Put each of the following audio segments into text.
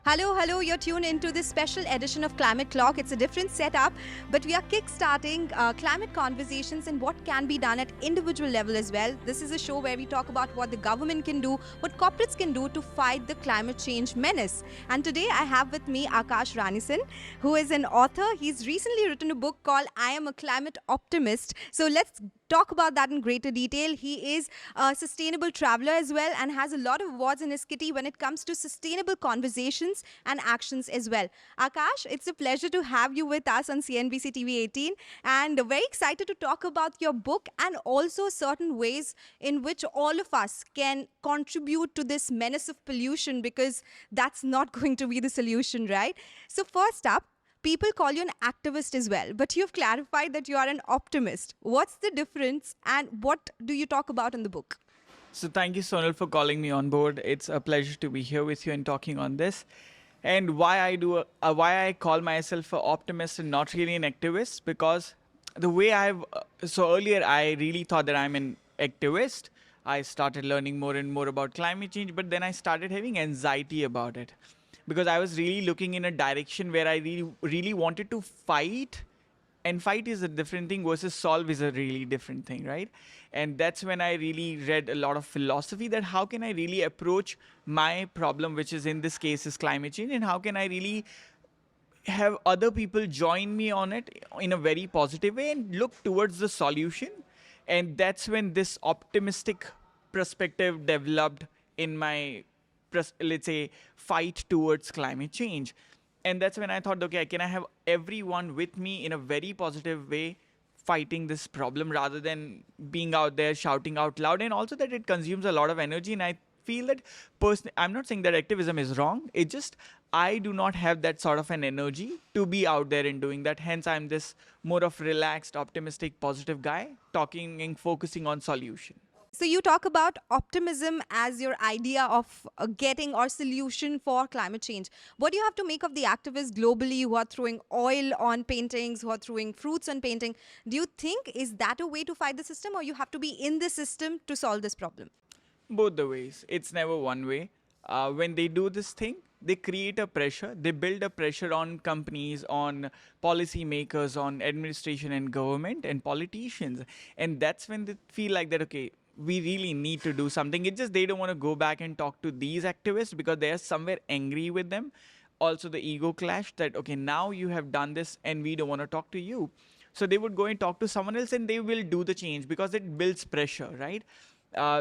Hello, hello, you're tuned into this special edition of Climate Clock. It's a different setup, but we are kickstarting climate conversations and what can be done at individual level as well. This is a show where we talk about what the government can do, what corporates can do to fight the climate change menace. And today I have with me Aakash Ranison, who is an author. He's recently written a book called I Am a Climate Optimist. So let's talk about that in greater detail. He is a sustainable traveler as well and has a lot of awards in his kitty when it comes to sustainable conversations and actions as well. Aakash, it's a pleasure to have you with us on CNBC TV18 and very excited to talk about your book and also certain ways in which all of us can contribute to this menace of pollution, because that's not going to be the solution, right? So first up, people call you an activist as well, but you've clarified that you are an optimist. What's the difference and what do you talk about in the book? So thank you, Sonal, for calling me on board. It's a pleasure to be here with you and talking on this. And why I call myself an optimist and not really an activist, because the way so earlier I really thought that I'm an activist. I started learning more and more about climate change, but then I started having anxiety about it, because I was really looking in a direction where I really wanted to fight, and fight is a different thing versus solve is a really different thing, right? And that's when I really read a lot of philosophy, that how can I really approach my problem, which is in this case is climate change, and how can I really have other people join me on it in a very positive way and look towards the solution. And that's when this optimistic perspective developed in my, let's say, fight towards climate change. And that's when I thought, okay, can I have everyone with me in a very positive way fighting this problem, rather than being out there shouting out loud, and also that it consumes a lot of energy. And I feel that personally, I'm not saying that activism is wrong. It just, I do not have that sort of an energy to be out there and doing that. Hence, I'm this more of relaxed, optimistic, positive guy talking and focusing on solution. So you talk about optimism as your idea of getting or solution for climate change. What do you have to make of the activists globally who are throwing oil on paintings, who are throwing fruits on painting? Do you think is that a way to fight the system, or you have to be in the system to solve this problem? Both the ways. It's never one way. When they do this thing, they create a pressure. They build a pressure on companies, on policymakers, on administration and government and politicians. And that's when they feel like that, okay, we really need to do something. It's just they don't want to go back and talk to these activists because they are somewhere angry with them. Also the ego clash that, okay, now you have done this and we don't want to talk to you. So they would go and talk to someone else and they will do the change, because it builds pressure, right?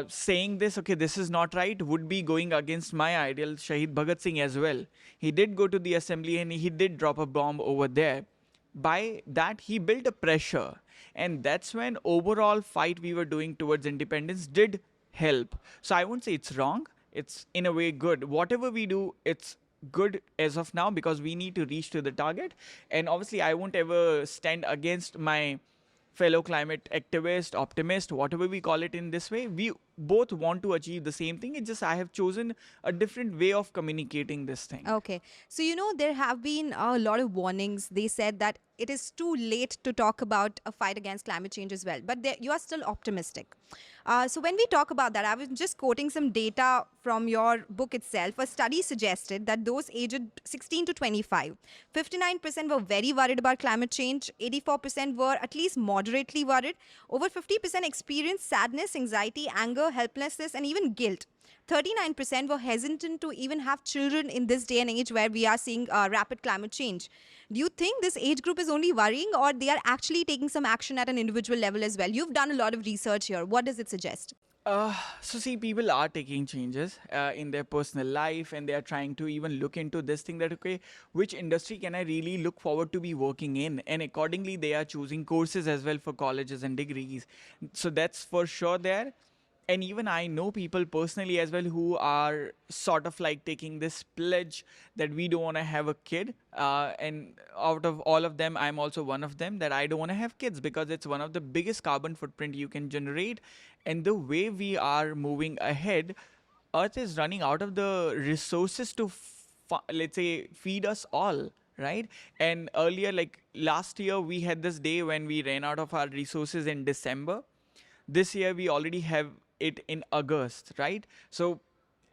Saying this, okay, this is not right, would be going against my ideal, Shahid Bhagat Singh as well. He did go to the assembly and he did drop a bomb over there. By that, he built a pressure. And that's when overall fight we were doing towards independence did help. So I won't say it's wrong. It's in a way good. Whatever we do, it's good as of now, because we need to reach to the target. And obviously, I won't ever stand against my fellow climate activist, optimist, whatever we call it in this way. We both want to achieve the same thing. It's just I have chosen a different way of communicating this thing. Okay. So, there have been a lot of warnings. They said that it is too late to talk about a fight against climate change as well. But you are still optimistic. So when we talk about that, I was just quoting some data from your book itself. A study suggested that those aged 16 to 25, 59% were very worried about climate change. 84% were at least moderately worried. Over 50% experienced sadness, anxiety, anger, helplessness, and even guilt. 39% were hesitant to even have children in this day and age where we are seeing rapid climate change. Do you think this age group is only worrying, or they are actually taking some action at an individual level as well? You've done a lot of research here. What does it suggest? So see, people are taking changes in their personal life, and they are trying to even look into this thing that, okay, which industry can I really look forward to be working in? And accordingly, they are choosing courses as well for colleges and degrees. So that's for sure there. And even I know people personally as well who are sort of like taking this pledge that we don't want to have a kid. And out of all of them, I'm also one of them, that I don't want to have kids because it's one of the biggest carbon footprint you can generate. And the way we are moving ahead, Earth is running out of the resources to, let's say, feed us all. Right? And earlier, like last year, we had this day when we ran out of our resources in December. This year, we already have it in August, right? So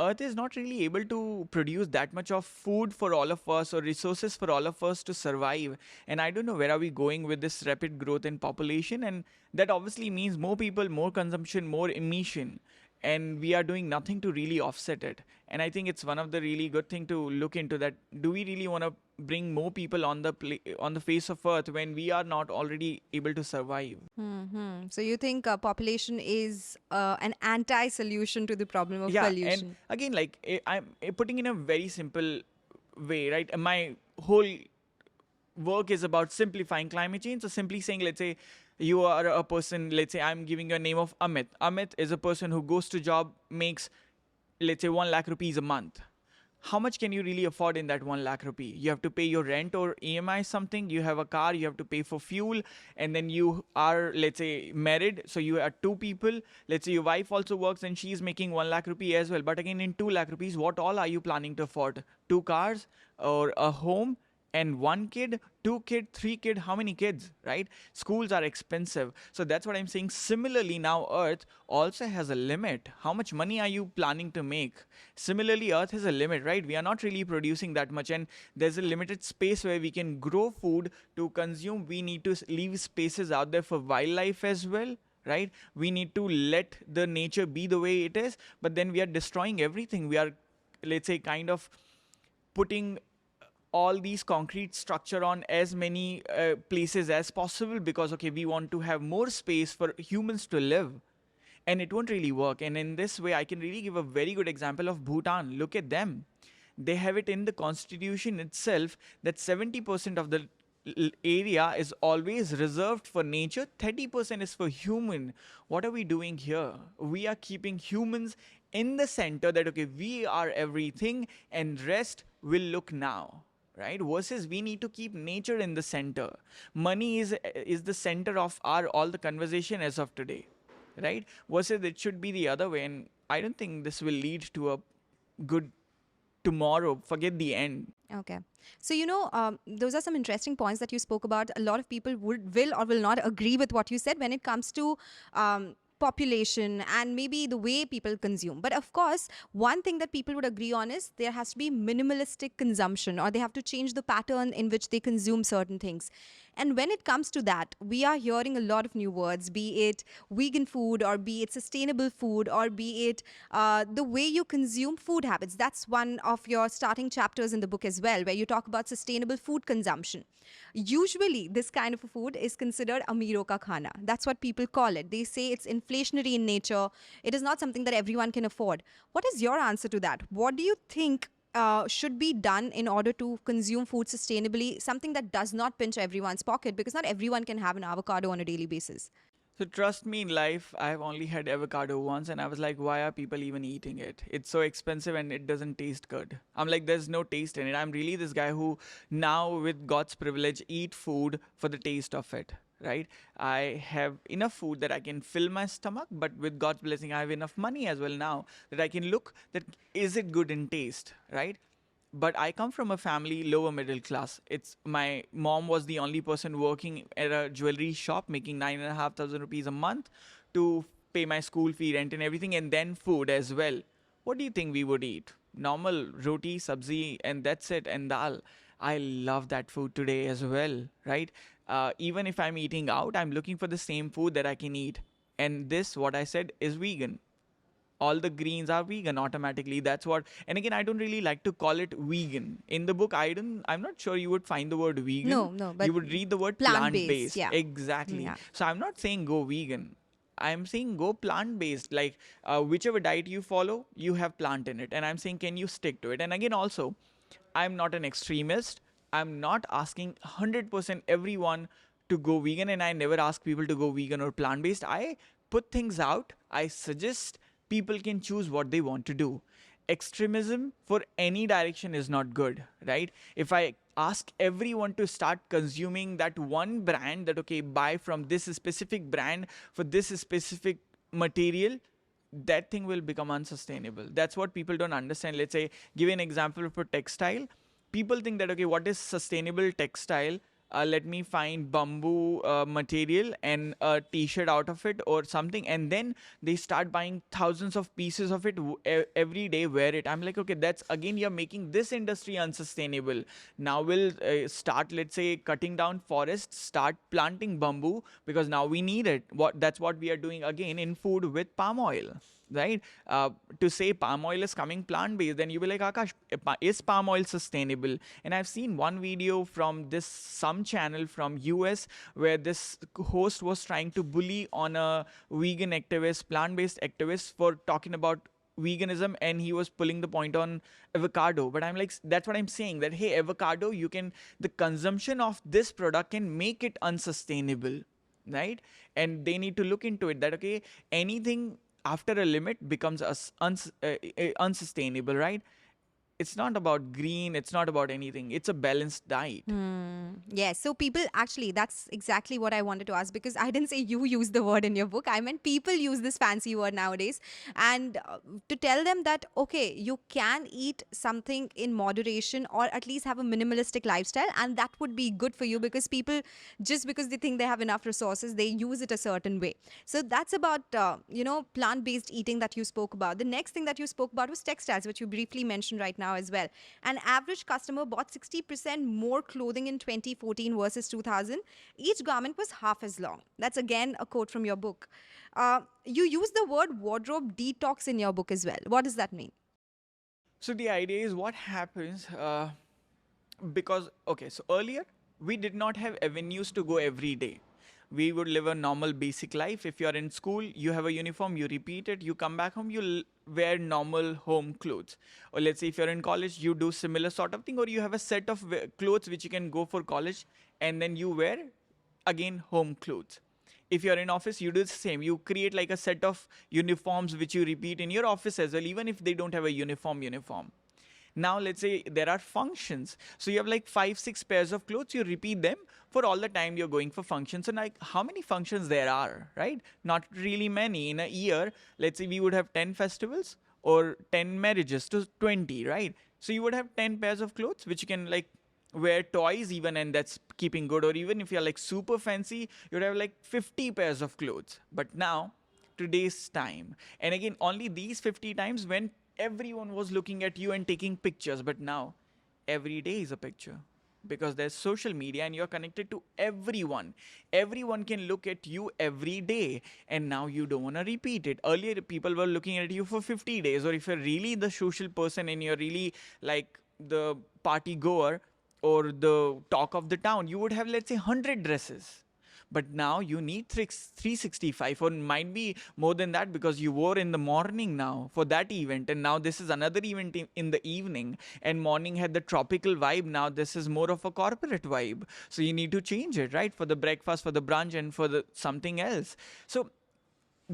Earth is not really able to produce that much of food for all of us or resources for all of us to survive. And I don't know where are we going with this rapid growth in population. And that obviously means more people, more consumption, more emission. And we are doing nothing to really offset it. And I think it's one of the really good thing to look into, that do we really want to bring more people on the face of Earth when we are not already able to survive? So you think population is an anti-solution to the problem of Yeah, and pollution? again, like I'm putting in a very simple way, right? And my whole work is about simplifying climate change. So simply saying, let's say you are a person, let's say I'm giving you a name of Amit. Amit is a person who goes to job, makes, let's say, 1 lakh rupees a month. How much can you really afford in that 1 lakh rupee? You have to pay your rent or EMI something. You have a car, you have to pay for fuel. And then you are, let's say, married. So you are 2 people. Let's say your wife also works and she's making 1 lakh rupee as well. But again, in 2 lakh rupees, what all are you planning to afford? 2 cars or a home? And 1 kid, 2 kid, 3 kid, how many kids, right? Schools are expensive. So that's what I'm saying. Similarly, now Earth also has a limit. How much money are you planning to make? Similarly, Earth has a limit, right? We are not really producing that much, and there's a limited space where we can grow food to consume. We need to leave spaces out there for wildlife as well, right? We need to let the nature be the way it is, but then we are destroying everything. We are, let's say, kind of putting all these concrete structure on as many places as possible because, okay, we want to have more space for humans to live. And it won't really work. And in this way, I can really give a very good example of Bhutan. Look at them. They have it in the constitution itself that 70% of the area is always reserved for nature, 30% is for human. What are we doing here? We are keeping humans in the center, that, okay, we are everything and rest will look now. Right? Versus we need to keep nature in the center. Money is the center of our all the conversation as of today. Right? Versus it should be the other way. And I don't think this will lead to a good tomorrow. Forget the end. Okay. So, those are some interesting points that you spoke about. A lot of people will or will not agree with what you said when it comes to population and maybe the way people consume. But of course, one thing that people would agree on is there has to be minimalistic consumption, or they have to change the pattern in which they consume certain things. And when it comes to that, we are hearing a lot of new words, be it vegan food or be it sustainable food or be it the way you consume food habits. That's one of your starting chapters in the book as well, where you talk about sustainable food consumption. Usually, this kind of a food is considered amiro ka khana. That's what people call it. They say it's inflationary in nature. It is not something that everyone can afford. What is your answer to that? What do you think should be done in order to consume food sustainably, something that does not pinch everyone's pocket, because not everyone can have an avocado on a daily basis? So trust me, in life, I've only had avocado once and I was like, why are people even eating it? It's so expensive and it doesn't taste good. I'm like, there's no taste in it. I'm really this guy who now, with God's privilege, eat food for the taste of it. Right? I have enough food that I can fill my stomach, but with God's blessing, I have enough money as well now that I can look that is it good in taste, right? But I come from a family lower middle class. It's my mom was the only person working at a jewelry shop, making 9,500 rupees a month to pay my school fee, rent, and everything, and then food as well. What do you think we would eat? Normal roti, sabzi, and that's it, and dal. I love that food today as well, right? Even if I'm eating out, I'm looking for the same food that I can eat. And this, what I said, is vegan. All the greens are vegan automatically. That's what, and again, I don't really like to call it vegan. In the book, I'm not sure you would find the word vegan. No, but you would read the word plant-based, plant-based. yeah. Exactly. Yeah. So I'm not saying go vegan. I'm saying go plant-based. Like whichever diet you follow, you have plant in it. And I'm saying, can you stick to it? And again, also, I'm not an extremist. I'm not asking 100% everyone to go vegan, and I never ask people to go vegan or plant-based. I put things out. I suggest people can choose what they want to do. Extremism for any direction is not good, right? If I ask everyone to start consuming that one brand, that, okay, buy from this specific brand for this specific material, that thing will become unsustainable. That's what people don't understand. Let's say, give an example for textile. People think that, okay, what is sustainable textile? let me find bamboo material and a t-shirt out of it or something, and then they start buying thousands of pieces of it every day, wear it. I'm like, okay, that's again, you're making this industry unsustainable. Now we'll start, let's say, cutting down forests, start planting bamboo, because now we need it. That's what we are doing again in food with palm oil, right? To say palm oil is coming plant-based, then you be like, Akash, is palm oil sustainable? And I've seen one video from this some channel from US where this host was trying to bully on a vegan activist, plant-based activist, for talking about veganism, and he was pulling the point on avocado. But I'm like, that's what I'm saying, that hey, avocado, the consumption of this product can make it unsustainable, right? And they need to look into it, that okay, anything after a limit becomes unsustainable, right? It's not about green, it's not about anything, it's a balanced diet. Yes. So people, actually, that's exactly what I wanted to ask, because I didn't say you use the word in your book. I meant people use this fancy word nowadays. And to tell them that, okay, you can eat something in moderation or at least have a minimalistic lifestyle, and that would be good for you, because people, just because they think they have enough resources, they use it a certain way. So that's about, plant-based eating that you spoke about. The next thing that you spoke about was textiles, which you briefly mentioned right now as well. An average customer bought 60% more clothing in 2014 versus 2000. Each garment was half as long. That's again a quote from your book. You use the word wardrobe detox in your book as well. What does that mean? So the idea is what happens, because, okay, so earlier we did not have avenues to go every day. We would live a normal basic life. If you're in school, you have a uniform, you repeat it, you come back home, you wear normal home clothes. Or let's say if you're in college, you do similar sort of thing, or you have a set of clothes which you can go for college, and then you wear again home clothes. If you're in office, you do the same. You create like a set of uniforms which you repeat in your office as well, even if they don't have a uniform. Now, let's say there are functions. So you have like 5-6 pairs of clothes, you repeat them for all the time you're going for functions. And like, how many functions there are, right? Not really many. In a year, let's say we would have 10 festivals or 10 marriages to 20, right? So you would have 10 pairs of clothes, which you can like wear twice even, and that's keeping good. Or even if you're like super fancy, you'd have like 50 pairs of clothes. But now, today's time, and again, only these 50 times when everyone was looking at you and taking pictures. But now every day is a picture, because there's social media and you're connected to everyone. Everyone can look at you every day, and now you don't want to repeat it. Earlier people were looking at you for 50 days, or if you're really the social person and you're really like the party goer or the talk of the town, you would have, let's say, 100 dresses. But now you need 365, or might be more than that, because you wore in the morning now for that event, and now this is another event in the evening, and morning had the tropical vibe, now this is more of a corporate vibe. So you need to change it, right? For the breakfast, for the brunch, and for the something else. So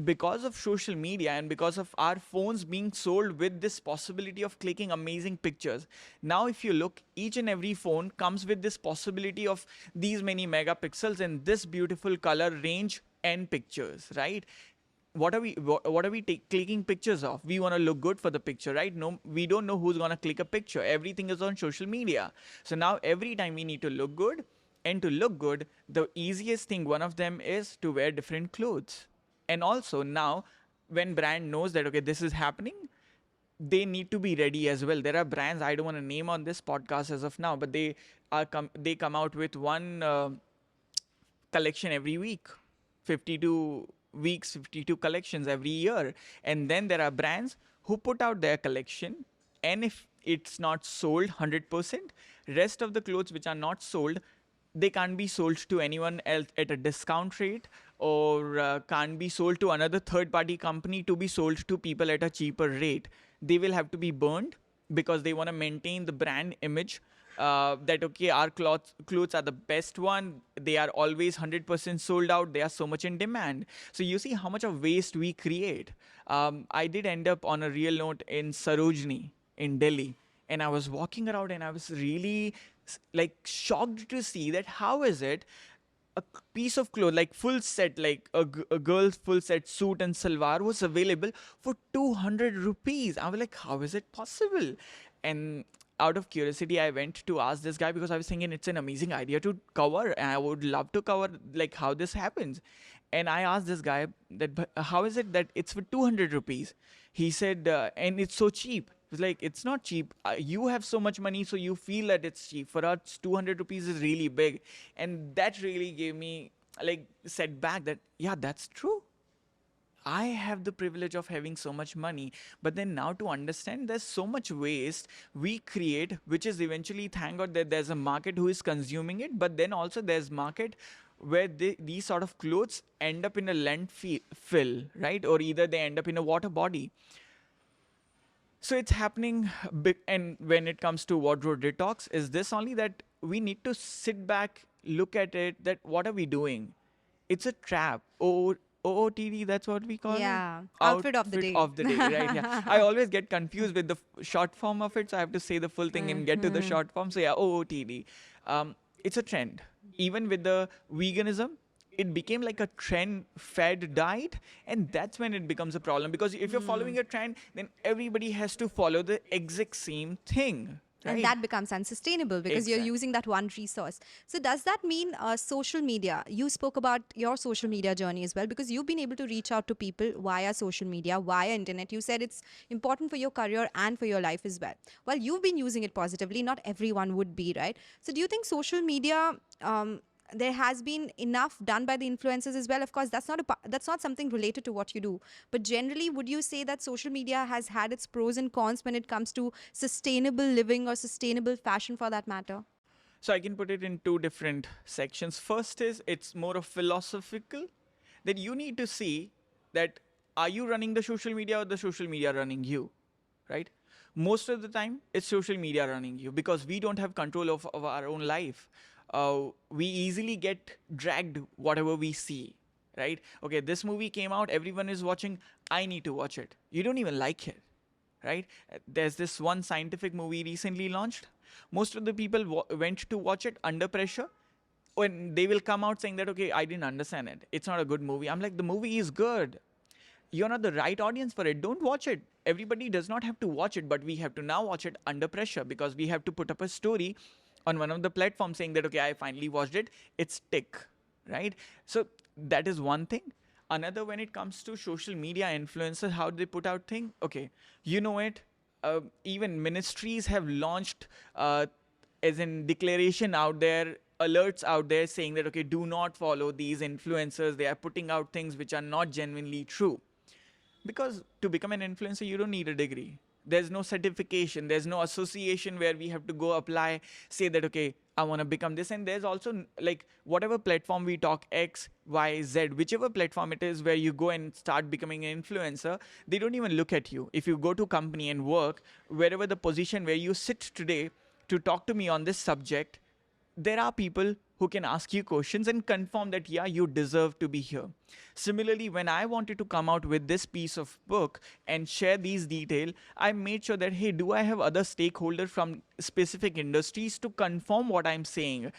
because of social media and because of our phones being sold with this possibility of clicking amazing pictures, now if you look, each and every phone comes with this possibility of these many megapixels and this beautiful color range and pictures, right? What are we clicking pictures of? We want to look good for the picture, right? No, we don't know who's going to click a picture. Everything is on social media. So now every time we need to look good, and to look good, the easiest thing, one of them, is to wear different clothes. And also now, when brand knows that, okay, this is happening, they need to be ready as well. There are brands, I don't want to name on this podcast as of now, but they come out with one collection every week, 52 weeks, 52 collections every year. And then there are brands who put out their collection, and if it's not sold 100%, rest of the clothes which are not sold, they can't be sold to anyone else at a discount rate, or can't be sold to another third-party company to be sold to people at a cheaper rate. They will have to be burned, because they want to maintain the brand image, that, okay, our clothes are the best one. They are always 100% sold out. They are so much in demand. So you see how much of waste we create. I did end up on a real note in Sarojini in Delhi, and I was walking around and I was really like shocked to see that how is it a piece of clothes, like full set, like a girl's full set suit and salwar was available for 200 rupees. I was like, how is it possible? And out of curiosity, I went to ask this guy because I was thinking it's an amazing idea to cover, and I would love to cover like how this happens. And I asked this guy that, "But how is it that it's for 200 rupees?" He said, and it's so cheap. It was like, it's not cheap. You have so much money, so you feel that it's cheap. For us, 200 rupees is really big. And that really gave me like set back that, yeah, that's true. I have the privilege of having so much money, but then now to understand there's so much waste we create, which is eventually, thank God that there's a market who is consuming it, but then also there's market where these sort of clothes end up in a landfill, right? Or either they end up in a water body. So it's happening big, and when it comes to wardrobe detox, is this only that we need to sit back, look at it, that what are we doing? It's a trap. OOTD, that's what we call it? Yeah, outfit of the day. Of the day, right? Yeah. I always get confused with the short form of it, so I have to say the full thing and get to the short form. So yeah, OOTD. It's a trend. Even with the veganism, it became like a trend fed diet, and that's when it becomes a problem, because if you're following a trend, then everybody has to follow the exact same thing. Right? And that becomes unsustainable because you're Exact. using that one resource. So does that mean social media? You spoke about your social media journey as well, because you've been able to reach out to people via social media, via internet. You said it's important for your career and for your life as well. Well, you've been using it positively. Not everyone would be, right? So do you think social media, there has been enough done by the influencers as well? Of course, that's not something related to what you do. But generally, would you say that social media has had its pros and cons when it comes to sustainable living or sustainable fashion for that matter? So I can put it in two different sections. First is, it's more of philosophical, that you need to see that are you running the social media or the social media running you, right? Most of the time, it's social media running you, because we don't have control of our own life. We easily get dragged whatever we see, right? Okay, this movie came out, everyone is watching, I need to watch it. You don't even like it, right? There's this one scientific movie recently launched. Most of the people went to watch it under pressure. When they will come out saying that, okay, I didn't understand it, it's not a good movie. I'm like, the movie is good. You're not the right audience for it. Don't watch it. Everybody does not have to watch it, but we have to now watch it under pressure, because we have to put up a story on one of the platforms saying that, okay, I finally watched it. It's tick, right? So that is one thing. Another, when it comes to social media influencers, how they put out thing. Okay, you know it. Even ministries have launched, as in declaration out there, alerts out there saying that, okay, do not follow these influencers. They are putting out things which are not genuinely true. Because to become an influencer, you don't need a degree. There's no certification. There's no association where we have to go apply, say that, okay, I want to become this. And there's also like whatever platform we talk, X, Y, Z, whichever platform it is where you go and start becoming an influencer, they don't even look at you. If you go to company and work, wherever the position where you sit today to talk to me on this subject, there are people who can ask you questions and confirm that, yeah, you deserve to be here. Similarly, when I wanted to come out with this piece of book and share these details, I made sure that, hey, do I have other stakeholders from specific industries to confirm what I'm saying?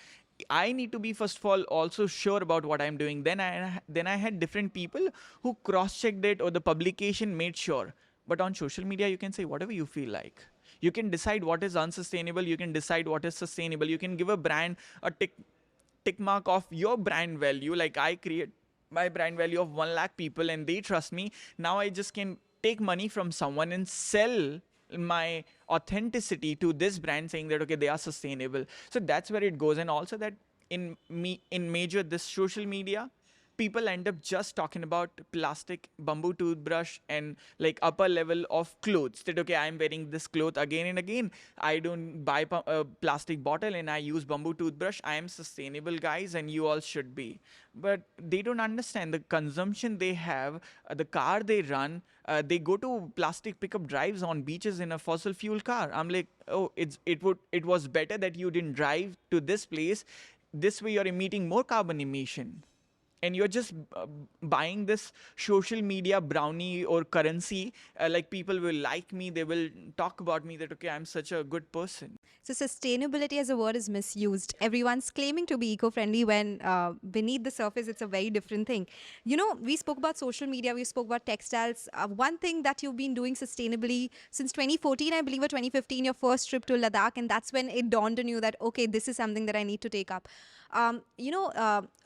I need to be, first of all, also sure about what I'm doing. Then I had different people who cross-checked it, or the publication made sure. But on social media, you can say whatever you feel like. You can decide what is unsustainable. You can decide what is sustainable. You can give a brand a tick mark of your brand value. Like, I create my brand value of 1 lakh people and they trust me. Now I just can take money from someone and sell my authenticity to this brand, saying that, okay, they are sustainable. So that's where it goes. And also that in major this social media, people end up just talking about plastic, bamboo toothbrush, and like upper level of clothes. That, okay, I'm wearing this cloth again and again. I don't buy a plastic bottle and I use bamboo toothbrush. I am sustainable, guys, and you all should be. But they don't understand the consumption they have, the car they run. They go to plastic pickup drives on beaches in a fossil fuel car. I'm like, oh, it was better that you didn't drive to this place. This way you're emitting more carbon emission. and you're just buying this social media brownie or currency, like people will like me, they will talk about me that, okay, I'm such a good person. So sustainability as a word is misused. Everyone's claiming to be eco-friendly when beneath the surface, it's a very different thing. You know, we spoke about social media, we spoke about textiles. One thing that you've been doing sustainably since 2014, I believe, or 2015, your first trip to Ladakh, and that's when it dawned on you that, okay, this is something that I need to take up. A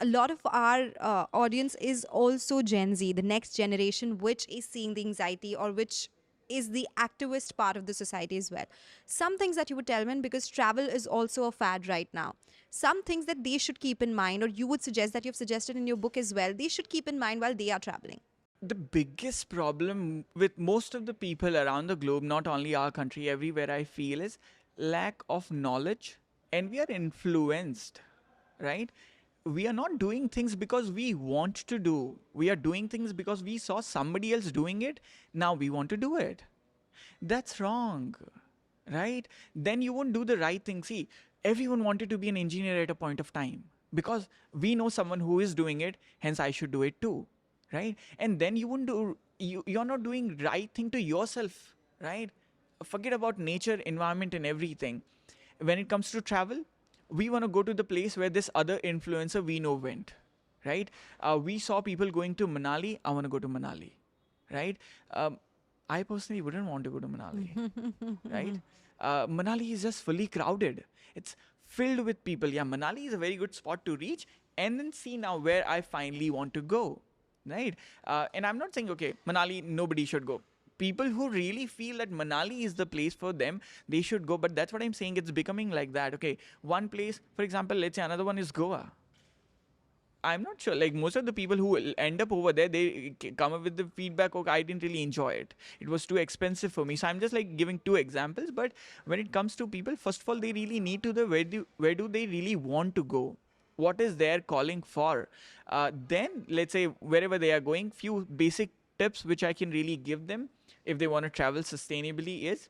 lot of our audience is also Gen Z, the next generation, which is seeing the anxiety or which is the activist part of the society as well. Some things that you would tell them, because travel is also a fad right now. Some things that they should keep in mind, or you would suggest that you've suggested in your book as well, they should keep in mind while they are traveling. The biggest problem with most of the people around the globe, not only our country, everywhere, I feel, is lack of knowledge, and we are influenced, right? We are not doing things because we want to do. We are doing things because we saw somebody else doing it. Now we want to do it. That's wrong, right? Then you won't do the right thing. See, everyone wanted to be an engineer at a point of time because we know someone who is doing it, hence I should do it too, right? And then you won't do, you're not doing right thing to yourself, right? Forget about nature, environment, and everything. When it comes to travel, we want to go to the place where this other influencer we know went, right? We saw people going to Manali. I want to go to Manali, right? I personally wouldn't want to go to Manali, right? Manali is just fully crowded. It's filled with people. Yeah, Manali is a very good spot to reach, and then see now where I finally want to go, right? And I'm not saying, okay, Manali, nobody should go. People who really feel that Manali is the place for them, they should go. But that's what I'm saying. It's becoming like that. Okay, one place, for example, let's say another one is Goa. I'm not sure. Like most of the people who will end up over there, they come up with the feedback, okay, I didn't really enjoy it. It was too expensive for me. So I'm just like giving two examples. But when it comes to people, first of all, they really need to the where do they really want to go? What is their calling for? Then let's say wherever they are going, few basic tips which I can really give them if they want to travel sustainably is,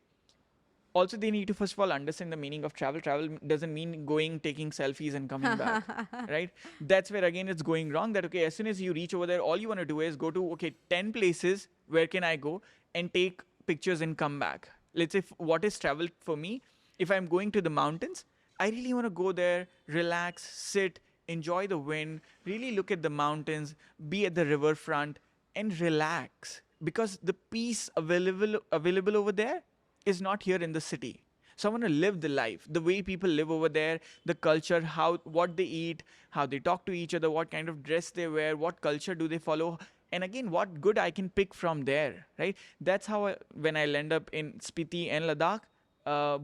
also they need to first of all understand the meaning of travel. Travel doesn't mean going, taking selfies and coming back, right? That's where again it's going wrong. That, okay, as soon as you reach over there, all you want to do is go to, okay, 10 places, where can I go and take pictures and come back. Let's say what is travel for me, if I'm going to the mountains, I really want to go there, relax, sit, enjoy the wind, really look at the mountains, be at the riverfront and relax, because the peace available over there is not here in the city. So I want to live the life, the way people live over there, the culture, what they eat, how they talk to each other, what kind of dress they wear, what culture do they follow, and again, what good I can pick from there, right? That's how when I land up in Spiti and Ladakh,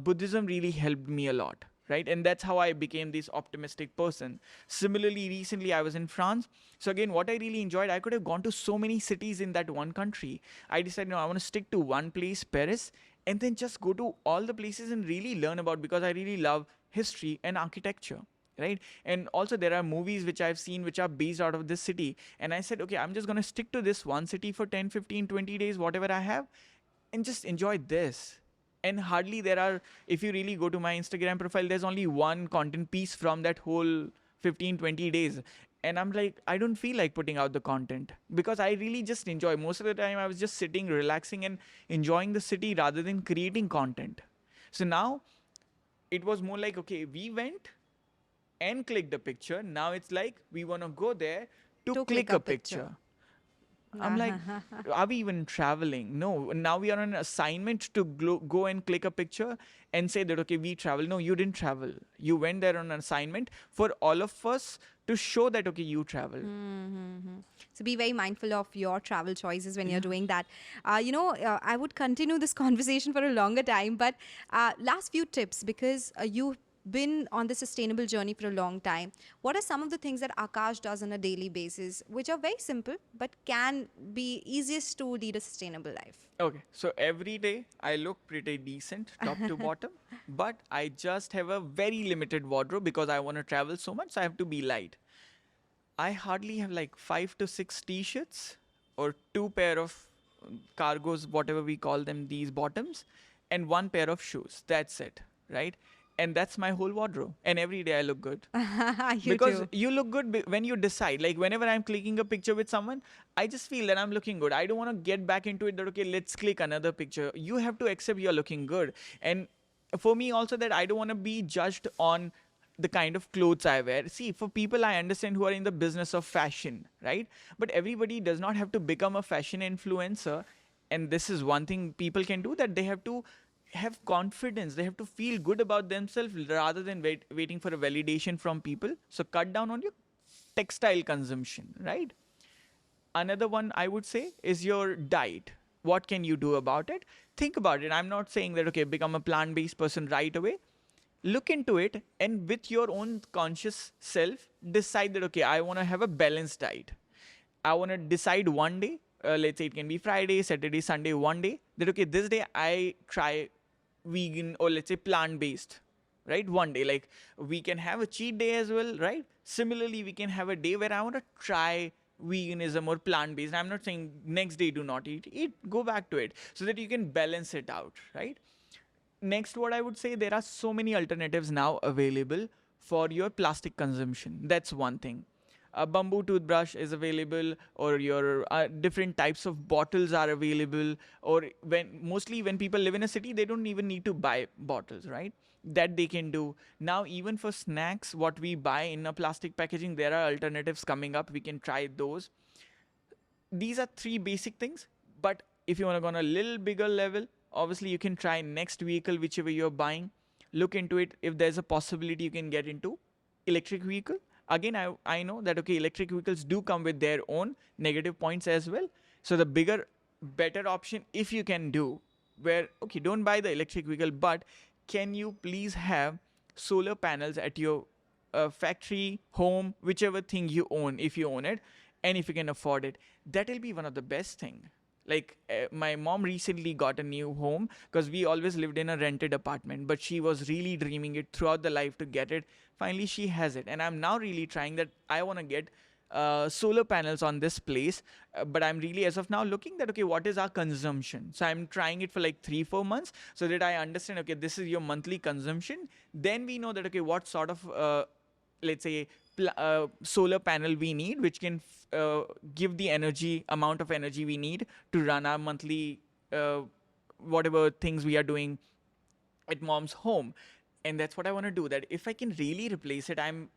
Buddhism really helped me a lot, right? And that's how I became this optimistic person. Similarly, recently I was in France. So again, what I really enjoyed, I could have gone to so many cities in that one country. I decided, no, I want to stick to one place, Paris, and then just go to all the places and really learn about, because I really love history and architecture, right? And also there are movies which I've seen which are based out of this city. And I said, okay, I'm just going to stick to this one city for 10, 15, 20 days, whatever I have, and just enjoy this. And hardly there are, if you really go to my Instagram profile, there's only one content piece from that whole 15, 20 days. And I'm like, I don't feel like putting out the content because I really just enjoy. Most of the time I was just sitting, relaxing and enjoying the city rather than creating content. So now it was more like, okay, we went and clicked a picture. Now it's like, we want to go there to click a picture. I'm like, are we even traveling? No. Now we are on an assignment to go and click a picture and say that, okay, we travel. No, you didn't travel. You went there on an assignment for all of us to show that, okay, you traveled. So be very mindful of your travel choices when you're doing that. I would continue this conversation for a longer time, but last few tips, because you've been on the sustainable journey for a long time. What are some of the things that Aakash does on a daily basis, which are very simple, but can be easiest to lead a sustainable life? Okay, so every day I look pretty decent, top to bottom, but I just have a very limited wardrobe because I want to travel so much, so I have to be light. I hardly have like 5 to 6 t-shirts or 2 pair of cargos, whatever we call them, these bottoms, and 1 pair of shoes. That's it, right? And that's my whole wardrobe. And every day I look good. You Because too. you look good when you decide. Like whenever I'm clicking a picture with someone, I just feel that I'm looking good. I don't want to get back into it that, okay, let's click another picture. You have to accept you're looking good. And for me also, that I don't want to be judged on the kind of clothes I wear. See, for people I understand who are in the business of fashion, right? But everybody does not have to become a fashion influencer. And this is one thing people can do, that they have to have confidence. They have to feel good about themselves rather than waiting for a validation from people. So cut down on your textile consumption, right? Another one I would say is your diet. What can you do about it? Think about it. I'm not saying that, okay, become a plant-based person right away. Look into it, and with your own conscious self, decide that, okay, I want to have a balanced diet. I want to decide one day, let's say it can be Friday, Saturday, Sunday, one day, that, okay, this day I try vegan, or let's say plant-based, right? One day, like we can have a cheat day as well, right? Similarly, we can have a day where I want to try veganism or plant-based. I'm not saying next day do not eat, go back to it, so that you can balance it out, right? Next, what I would say, there are so many alternatives now available for your plastic consumption. That's one thing. A bamboo toothbrush is available, or your different types of bottles are available. Or mostly when people live in a city, they don't even need to buy bottles, right? That they can do. Now, even for snacks, what we buy in a plastic packaging, there are alternatives coming up. We can try those. These are three basic things. But if you want to go on a little bigger level, obviously you can try next vehicle, whichever you're buying. Look into it. If there's a possibility, you can get into electric vehicle. Again, I know that, okay, electric vehicles do come with their own negative points as well. So the bigger, better option, if you can do, where, okay, don't buy the electric vehicle, but can you please have solar panels at your factory, home, whichever thing you own, if you own it, and if you can afford it, that will be one of the best thing. Like my mom recently got a new home, because we always lived in a rented apartment, but she was really dreaming it throughout the life to get it. Finally, she has it. And I'm now really trying that. I want to get solar panels on this place, but I'm really, as of now, looking that, okay, what is our consumption? So I'm trying it for like 3-4 months, so that I understand, okay, this is your monthly consumption. Then we know that, okay, what sort of let's say solar panel we need, which can give the amount of energy we need to run our monthly whatever things we are doing at mom's home. And that's what I want to do, that if I can really replace it, I'm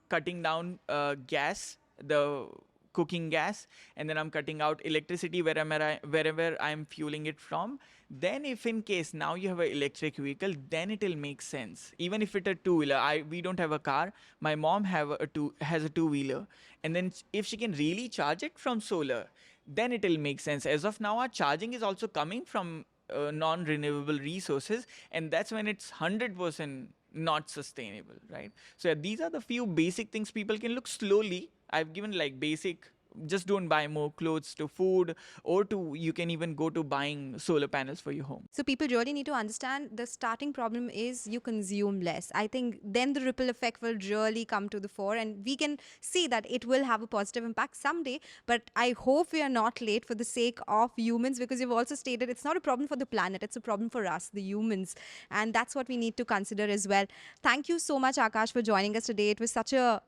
cutting down gas, the cooking gas, and then I'm cutting out electricity wherever I'm fueling it from. Then if in case now you have an electric vehicle, then it'll make sense. Even if it's a two-wheeler, we don't have a car. My mom has a two-wheeler. And then if she can really charge it from solar, then it'll make sense. As of now, our charging is also coming from non-renewable resources, and that's when it's 100% not sustainable, right? So these are the few basic things people can look slowly. I've given like basic, just don't buy more clothes, to food, or to, you can even go to buying solar panels for your home. So people really need to understand the starting problem is you consume less. I think then the ripple effect will really come to the fore, and we can see that it will have a positive impact someday. But I hope we are not late for the sake of humans, because you've also stated it's not a problem for the planet, it's a problem for us, the humans. And that's what we need to consider as well. Thank you so much, Aakash, for joining us today. It was such a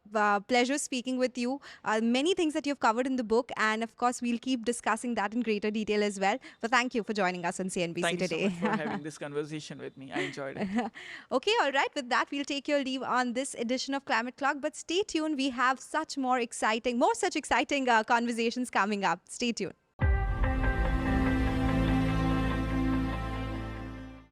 pleasure speaking with you. Many things that you've covered in the book, and of course we'll keep discussing that in greater detail as well. But thank you for joining us on CNBC Thank today. you so much for having this conversation with me. I enjoyed it. Okay, all right. With that, we'll take your leave on this edition of Climate Clock. But stay tuned. We have such exciting conversations coming up. Stay tuned.